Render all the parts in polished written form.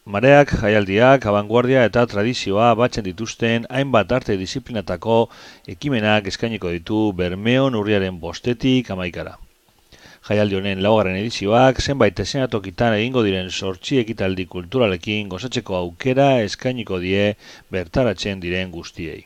Mareak, jaialdiak, abanguardia eta tradizioa batzen dituzten hainbat arte disiplinatako ekimenak eskainiko ditu Bermeon urriaren 5-tik 11. Jaialdi honen laugarren edizioak zenbait eszenatokitan egingo diren 8 ekitaldi kulturalekin gozatzeko aukera eskainiko die bertaratzen diren guztiei.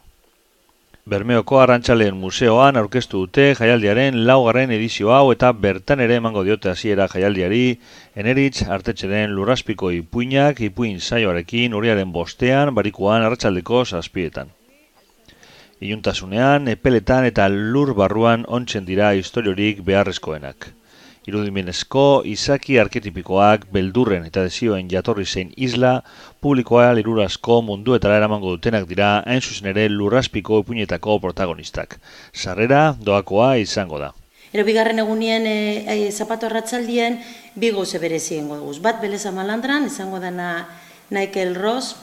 Bermeoko Arrantzaleen Museoan aurkeztu dute jaialdiaren laugarren edizio hau eta bertan ere emango diote hasiera jaialdiari Eneritz Artetxeren Lurrazpiko ipuinak ipuin saioarekin urriaren 5-an barikuan arratsaldeko 7:00. Iluntasunean, epeletan eta lur barruan ontzen dira istoriorik beharrezkoenak. Irudimenezko izaki arketipikoak beldurren eta desioen jatorri zein isla, publikoa lirurazko munduetara eramango dutenak dira hain zuzen ere Lurrazpiko ipuinetako protagonistak. Sarrera doakoa izango da. Ero bigarren egunien zapato arratsaldien bi gauze berezi egingo dugu. Bat Beleza Malandran izango dana Naikel Ross,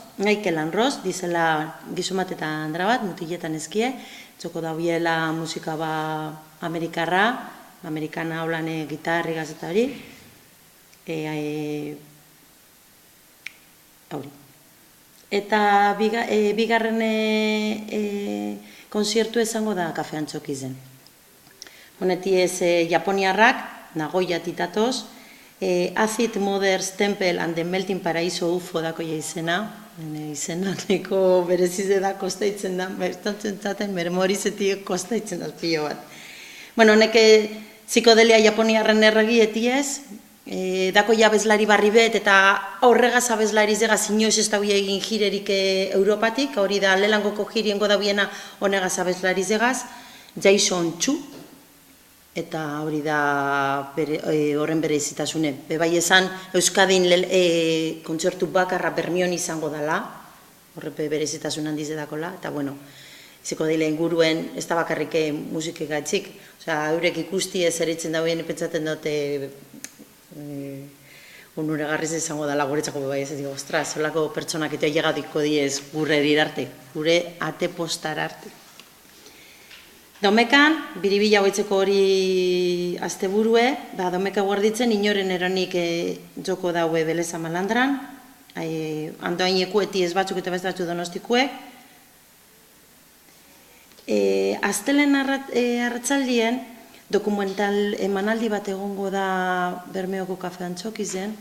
dizela gizomat eta andra bat, mutiletan eskie, txoko daubiela musika amerikarra, amerikana holan gitarri gazeta hori, Eta bigarren konzertu izango da Kafe Antzokizen. Honeti ez japoniarrak, Nagoya titatoz, Acid Mother's Temple and the Melting Paraiso UFO dako izena, izena neko berezize da kostaitzen da, bertantzen zaten memorizetik kostaitzen da pilo bat. Bueno, honeke psikodelia japoniarren erregi etiez, dako jabezlari barri bet eta horregaz abezlari zegaz inoiz ez daude egin jirerik Europatik, hori da lelangoko jiriengo daubiena honegaz abezlari zegaz, Jason Chu, eta hori da horren bere izitasune. Bebai esan Euskadin kontzertu bakarra Bermion izango dela, horre bere izitasun handiz edakola, eta bueno, izeko dile inguruen ez da bakarrik musike gatzik, eurek ikusti ez eritzen dauen pentsaten dute unuregarriz izango dela guretzako bebai ez digo, ostras, solako pertsonak eta llegadiko diez gure dirarte, gure ate postar arte. Domekan, biribila hoitzeko hori asteburue, domeka guarditzen inoren eronik joko daue Beleza Malandran, andoaineku eti ez batzuk eta beste batzu Donostikuek. Astelen arratsaldien dokumental emanaldi bat egongo da Bermeoko Kafe Antzokizen.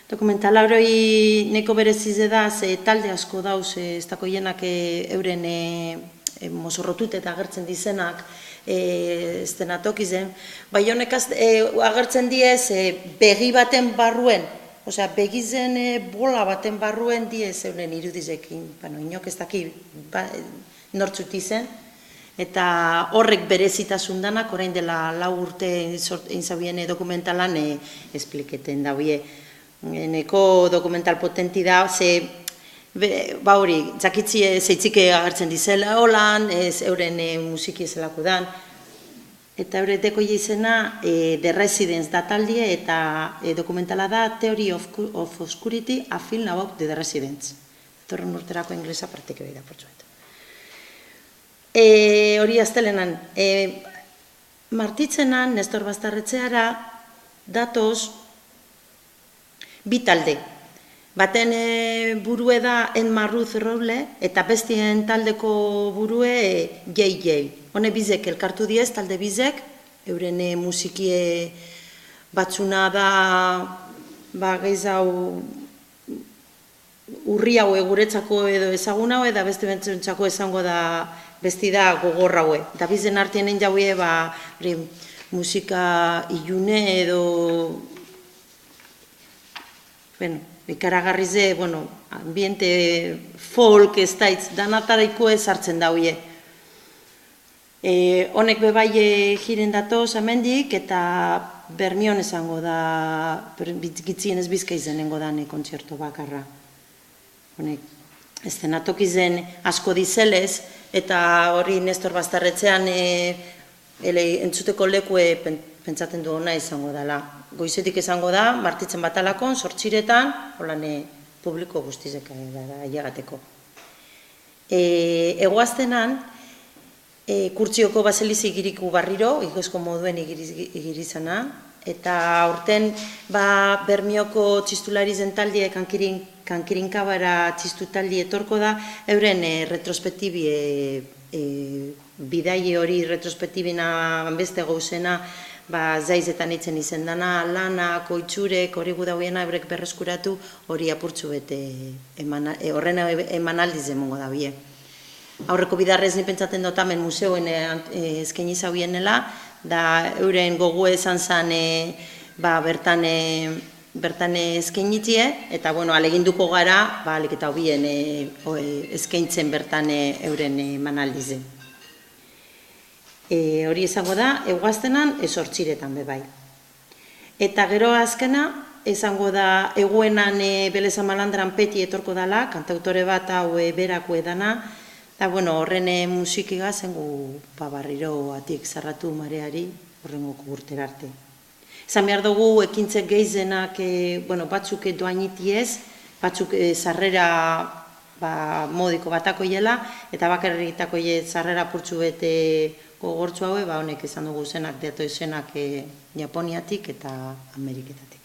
Dokumental hori neko berezize da, talde asko dauz, ez dako hienak euren mozorrotut eta agertzen dizenak estenatokizen. Bai honek agertzen diez begi baten barruen, osea, begizen bola baten barruen diez euren irudizekin, inok ez daki nortzut izen, eta horrek berezitasun danak, orain dela 4 urte inzabien dokumentalan espliketen daue. Neko dokumental potenti da, ba hori, zakitzi zeitzike agertzen dizela holan, ez euren musiki ezelako dan, eta eureteko izena The Residence da taldie, eta dokumentala da Theory of Obscurity, a film about The Residence. Torren urterako inglesa parteke behi da, portzuet. Hori astelenan, martitzenan, Nestor Bastarretxeara, datoz, bi talde. Baten burue da Enmarruz Roble, eta bestien taldeko burue JJ. Hone bizek elkartu diez, talde bizek, euren musikie batzuna da, geizau, urri hau guretzako edo ezagun hau, eta beste bentsentzako esango da besti da gogor haue. Eta bizen artienen jaue musika ilune edo ikaragarrize, ambiente folk ez daitz, danataraiko ez hartzen daue. Honek bebai jiren datoz amendik eta Bermion esango da, gitzien ez bizka izenengo da kontzertu bakarra. Honek estenatokizen asko dizelez, eta hori Nestor Bastarretxean entzuteko lekue pentsaten du ona izango dela. Goizetik izango da, martitzen batalakon, 8:00, holan publiko guztizek ailegateko. Egoaztenan, Kurtzioko baselizi igiriku barriro, igozko moduen igirizana, Eta aurten Bermioko txistulari zentaldi Kankirinkabara txistutaldi etorko da, euren retrospektibi bidai hori retrospektibina beste gauzena zaizetan itzen izendana, lanak, oitxurek, hori gudauiena eurek berreskuratu hori apurtzu bete horren emanaldiz emongo da bie. Aurreko bidarrez ni pentsaten dut hemen museoen eskaini zauienela, da euren gogu esan zen bertan eskainitzie, eta aleginduko gara, alik eta hobien eskaintzen bertan euren emanaldize. Hori izango da, eguaztenan, esortxiretan bebai. Eta gero azkena, izango da, eguenan Beleza Malandran Peti etorko dela, kantautore bat hau berako edana, eta horren musikiga zengu barriro atik zarratu mareari horrengoko urtera arte. Izan behar dugu ekintzek gehizenak batzuk doainitiez, batzuk sarrera modiko batako hiela, eta bakarritako sarrera purtsu bete gogortzu haue, honek izan dugu zenak, datoizenak Japoniatik eta Ameriketatik.